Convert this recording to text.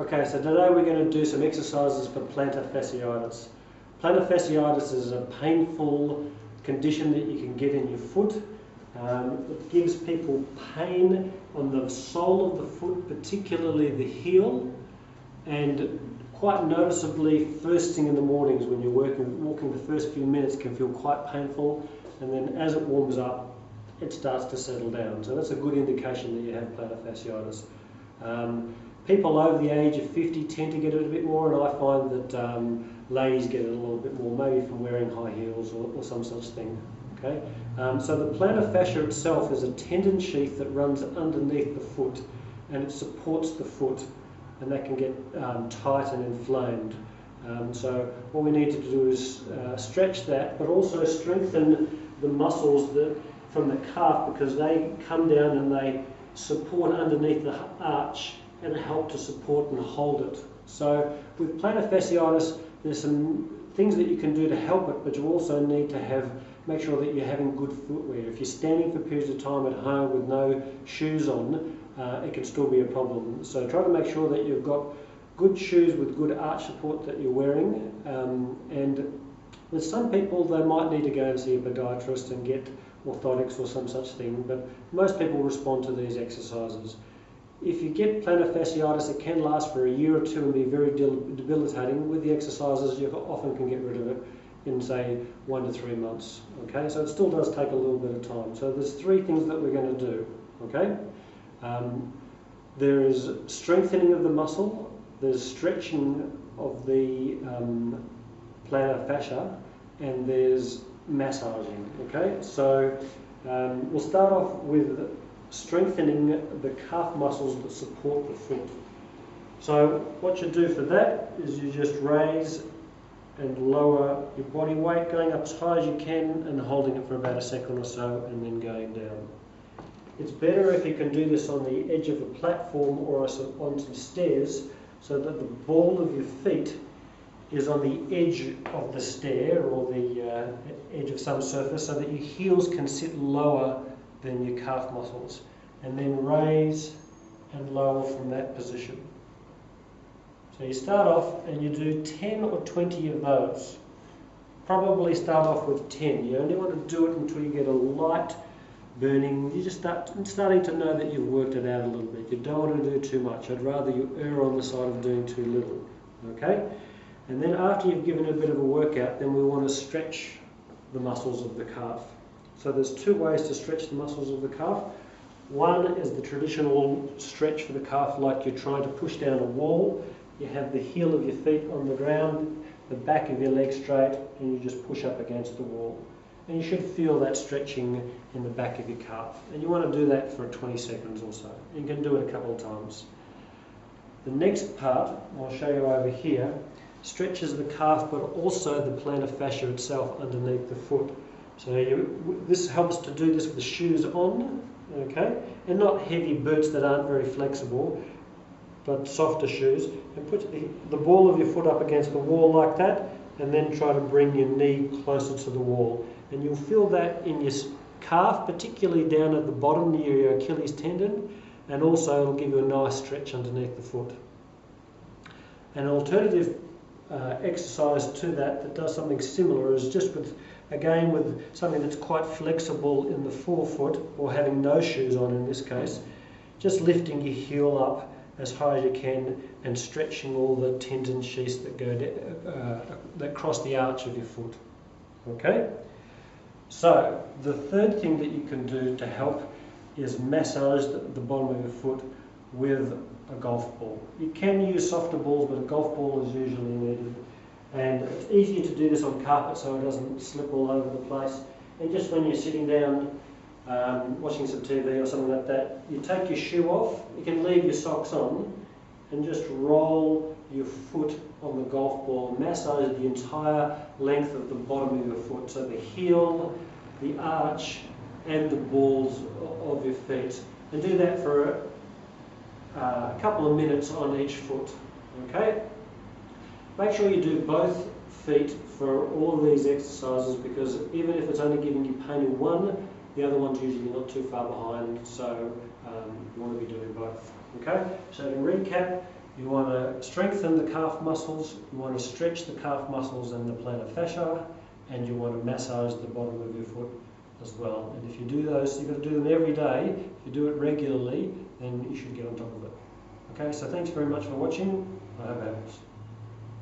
Okay, so today we're going to do some exercises for plantar fasciitis. Plantar fasciitis is a painful condition that you can get in your foot. It gives people pain on the sole of the foot, particularly the heel, and quite noticeably first thing in the mornings when you're walking the first few minutes can feel quite painful, and then as it warms up it starts to settle down. So that's a good indication that you have plantar fasciitis. People over the age of 50 tend to get it a bit more, and I find that ladies get it a little bit more, maybe from wearing high heels or some such thing. Okay, so the plantar fascia itself is a tendon sheath that runs underneath the foot, and it supports the foot, and that can get tight and inflamed. So what we need to do is stretch that, but also strengthen the muscles from the calf, because they come down and they support underneath the arch and help to support and hold it. So with plantar fasciitis, there's some things that you can do to help it, but you also need to make sure that you're having good footwear. If you're standing for periods of time at home with no shoes on, it can still be a problem. So try to make sure that you've got good shoes with good arch support that you're wearing. And with some people, they might need to go and see a podiatrist and get orthotics or some such thing, but most people respond to these exercises. If you get plantar fasciitis, it can last for a year or two and be very debilitating. With the exercises, you often can get rid of it in, say, 1 to 3 months. Okay, so it still does take a little bit of time. So there's 3 things that we're going to do. Okay, there is strengthening of the muscle, there's stretching of the plantar fascia, and there's massaging. Okay, so we'll start off with strengthening the calf muscles that support the foot. So what you do for that is you just raise and lower your body weight, going up as high as you can and holding it for about a second or so, and then going down. It's better if you can do this on the edge of a platform or on some stairs, so that the ball of your feet is on the edge of the stair or the edge of some surface, so that your heels can sit lower than your calf muscles, and then raise and lower from that position. So you start off and you do 10 or 20 of those. Probably start off with 10. You only want to do it until you get a light burning. You just starting to know that you've worked it out a little bit. You don't want to do too much. I'd rather you err on the side of doing too little. Okay? And then after you've given it a bit of a workout, then we want to stretch the muscles of the calf. So there's 2 ways to stretch the muscles of the calf. One is the traditional stretch for the calf, like you're trying to push down a wall. You have the heel of your feet on the ground, the back of your leg straight, and you just push up against the wall. And you should feel that stretching in the back of your calf. And you want to do that for 20 seconds or so. You can do it a couple of times. The next part, I'll show you over here, stretches the calf, but also the plantar fascia itself underneath the foot. So this helps to do this with the shoes on, okay, and not heavy boots that aren't very flexible, but softer shoes. And put the ball of your foot up against the wall like that, and then try to bring your knee closer to the wall. And you'll feel that in your calf, particularly down at the bottom near your Achilles tendon, and also it'll give you a nice stretch underneath the foot. An alternative exercise to that does something similar is just with something that's quite flexible in the forefoot, or having no shoes on in this case, just lifting your heel up as high as you can and stretching all the tendon sheaths that go that cross the arch of your foot. Okay? So the third thing that you can do to help is massage the bottom of your foot with a golf ball. You can use softer balls, but a golf ball is usually needed. And it's easier to do this on carpet so it doesn't slip all over the place. And just when you're sitting down watching some TV or something like that, you take your shoe off, you can leave your socks on, and just roll your foot on the golf ball, massage the entire length of the bottom of your foot, so the heel, the arch, and the balls of your feet. And do that for a couple of minutes on each foot. Okay? Make sure you do both feet for all of these exercises, because even if it's only giving you pain in one, the other one's usually not too far behind, so you want to be doing both. Okay, so to recap, You want to strengthen the calf muscles, you want to stretch the calf muscles and the plantar fascia, and you want to massage the bottom of your foot as well. And if you do those, you've got to do them every day. If you do it regularly, then you should get on top of it. Okay, so thanks very much for watching. I hope it helps.